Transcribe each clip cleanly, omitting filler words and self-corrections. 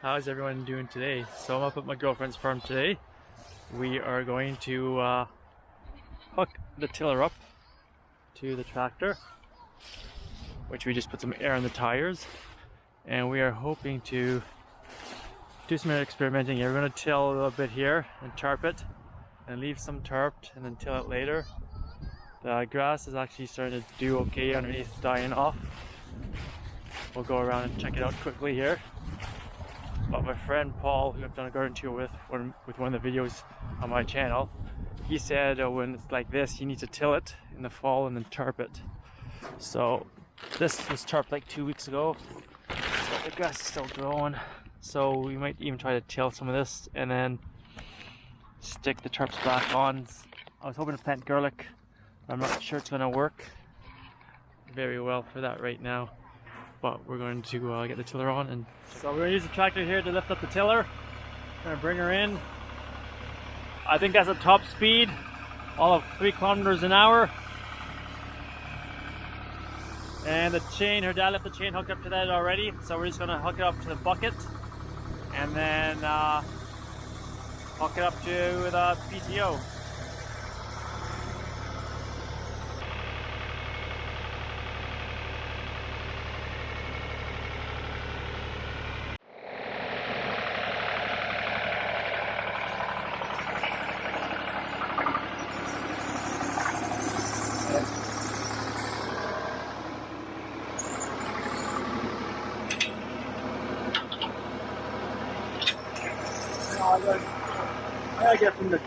How's everyone doing today? So I'm up at my girlfriend's farm today. We are going to hook the tiller up to the tractor, which we just put some air in the tires, and we are hoping to do some experimenting here. We're going to till a little bit here and tarp it and leave some tarped and then till it later. The grass is actually starting to do okay underneath, dying off. We'll go around and check it out quickly here. But my friend Paul, who I've done a garden tour with one of the videos on my channel, he said when it's like this, you need to till it in the fall and then tarp it. So this was tarped like 2 weeks ago, but the grass is still growing. So we might even try to till some of this and then stick the tarps back on. I was hoping to plant garlic. I'm not sure it's going to work very well for that right now. But we're going to get the tiller on, and so we're going to use the tractor here to lift up the tiller. Going to bring her in. I think that's a top speed, all of 3 kilometers an hour. And the chain, her dad left the chain hooked up to that already, so we're just going to hook it up to the bucket, and then hook it up to the PTO. I get from the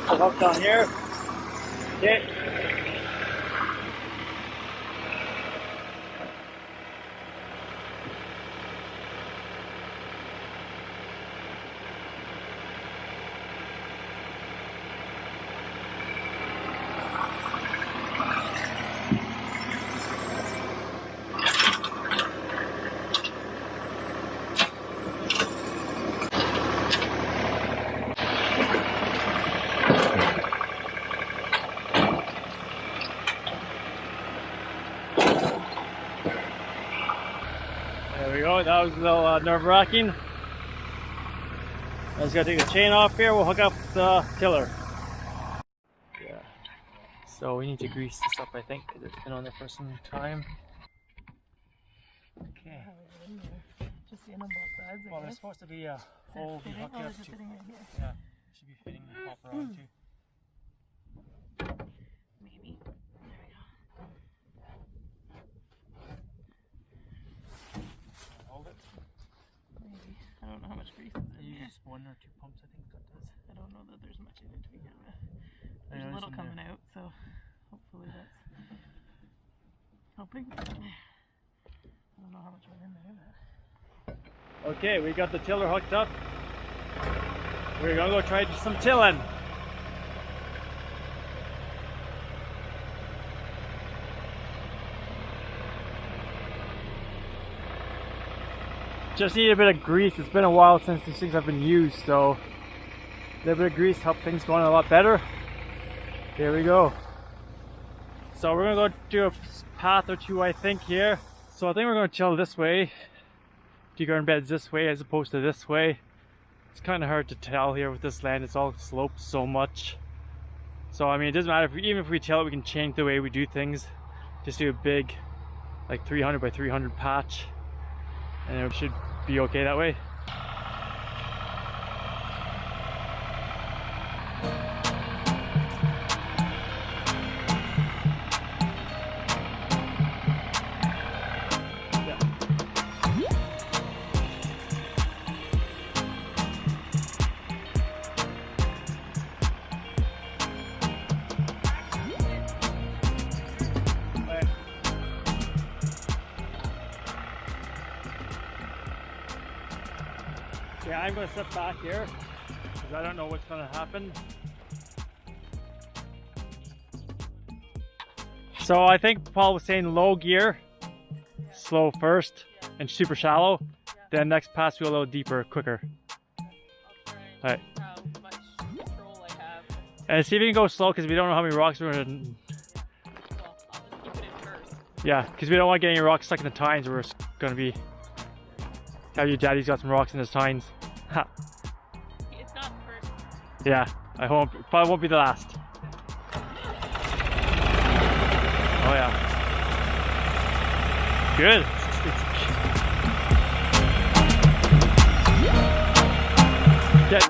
hook down here. Okay. There we go, that was a little nerve-wracking. I just gotta take the chain off here, we'll hook up the tiller. Yeah. So we need to grease this up, I think, because it's been on there for some time. Okay. Just in on both sides, Well, there's supposed to be a hole we hook it up to. Yeah, it should be fitting the copper on too. Maybe. Hold it. Maybe. I don't know how much grease is in You here. use 1 or 2 pumps, I think that does. I don't know that there's much in it to begin with. There's a little coming out, so hopefully that's helping. I don't know how much went in there. But... Okay, we got the tiller hooked up. We're gonna go try some tilling. Just need a bit of grease. It's been a while since these things have been used, so a little bit of grease helps things going a lot better. Here we go. So we're gonna go do a path or two, I think, here. So I think we're gonna till this way. Tea garden beds this way as opposed to this way. It's kind of hard to tell here with this land. It's all sloped so much. So I mean, it doesn't matter if even if we till it, we can change the way we do things. Just do a big, like 300 by 300 patch, and it should be okay that way. Yeah, I'm going to step back here. because I don't know what's going to happen. So I think Paul was saying low gear, slow first, and super shallow. Then next pass we go a little deeper, quicker. I'll try and how much control I have. And see if you can go slow because we don't know how many rocks we're gonna. Well, I'll just keep it in first. Yeah, because we don't want to get any rocks stuck in the tines where it's gonna be. Tell your daddy's got some rocks in his tines. Ha. It's not the first. Yeah, I hope probably won't be the last. Oh yeah. Good. Get.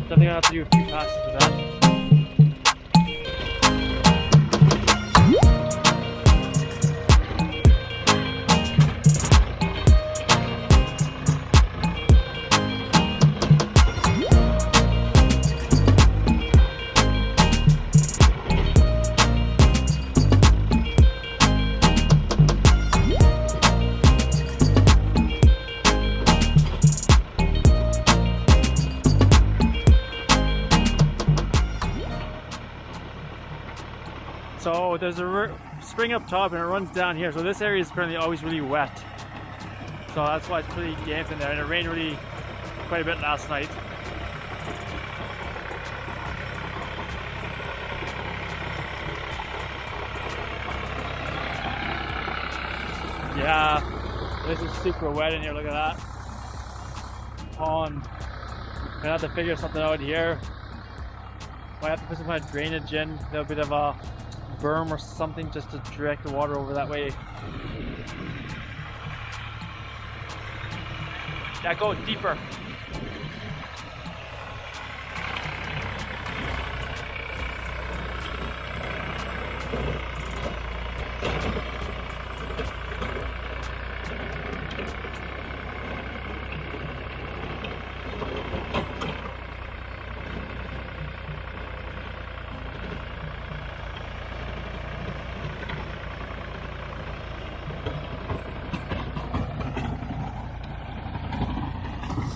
I think I'll have to do a few passes for that. So there's a spring up top and it runs down here. So this area is currently always really wet. So that's why it's pretty damp in there. And it rained really quite a bit last night. Yeah, this is super wet in here. Look at that pond. Gonna have to figure something out here. Might have to put some kind of drainage in, a little bit of a berm or something just to direct the water over that way. Yeah, go deeper.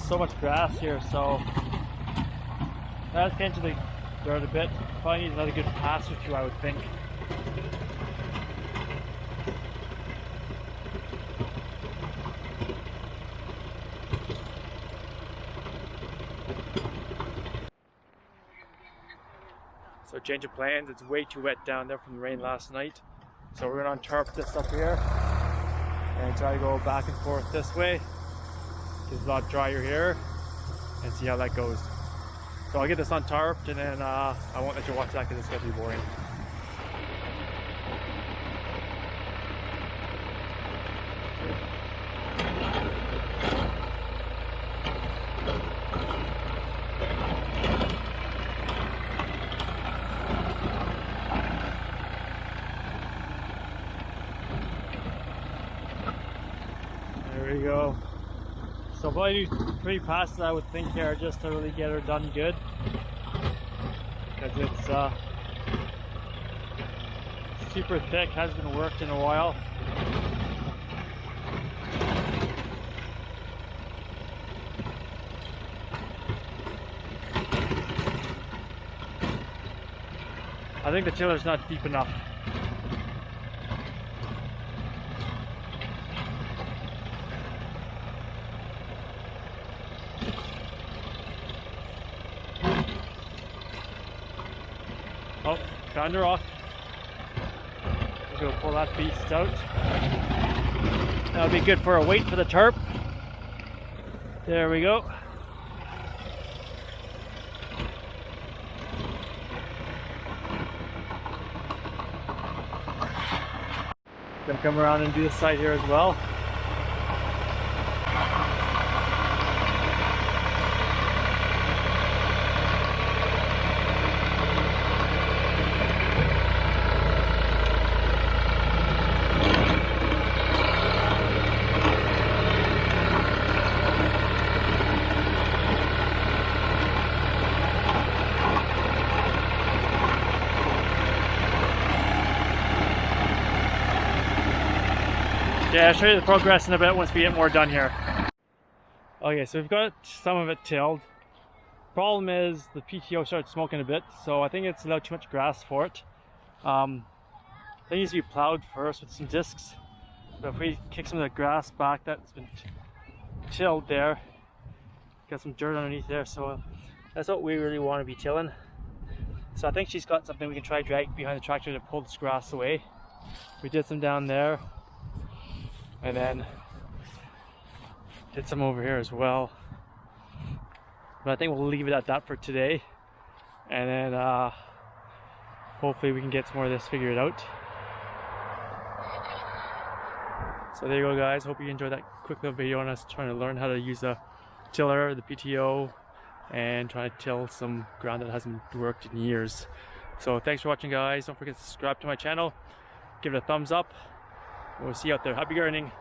So much grass here, so let's get into the dirt a bit. Probably need another good pass or two, I would think. So change of plans, it's way too wet down there from the rain last night. So we're gonna untarp this up here and try to go back and forth this way. It's a lot drier here and see how that goes. So I'll get this untarped and then I won't let you watch that because it's going to be boring. There we go. So probably do 3 passes I would think here just to really get her done good. Because it's super thick, hasn't been worked in a while. I think the tiller's not deep enough. Oh, found a rock. We'll go pull that beast out. That'll be good for a weight for the tarp. There we go. Gonna come around and do the side here as well. Yeah, I'll show you the progress in a bit once we get more done here. Okay, so we've got some of it tilled. Problem is the PTO started smoking a bit, so I think it's allowed too much grass for it. It needs to be plowed first with some discs. But if we kick some of the grass back that's been tilled there, got some dirt underneath there, so that's what we really want to be tilling. So I think she's got something we can try drag behind the tractor to pull this grass away. We did some down there. And then did some over here as well, but I think we'll leave it at that for today, and then hopefully we can get some more of this figured out. So there you go, guys. Hope you enjoyed that quick little video on us trying to learn how to use the tiller, the PTO, and trying to till some ground that hasn't worked in years. So thanks for watching, guys. Don't forget to subscribe to my channel, give it a thumbs up. We'll see you out there. Happy gardening.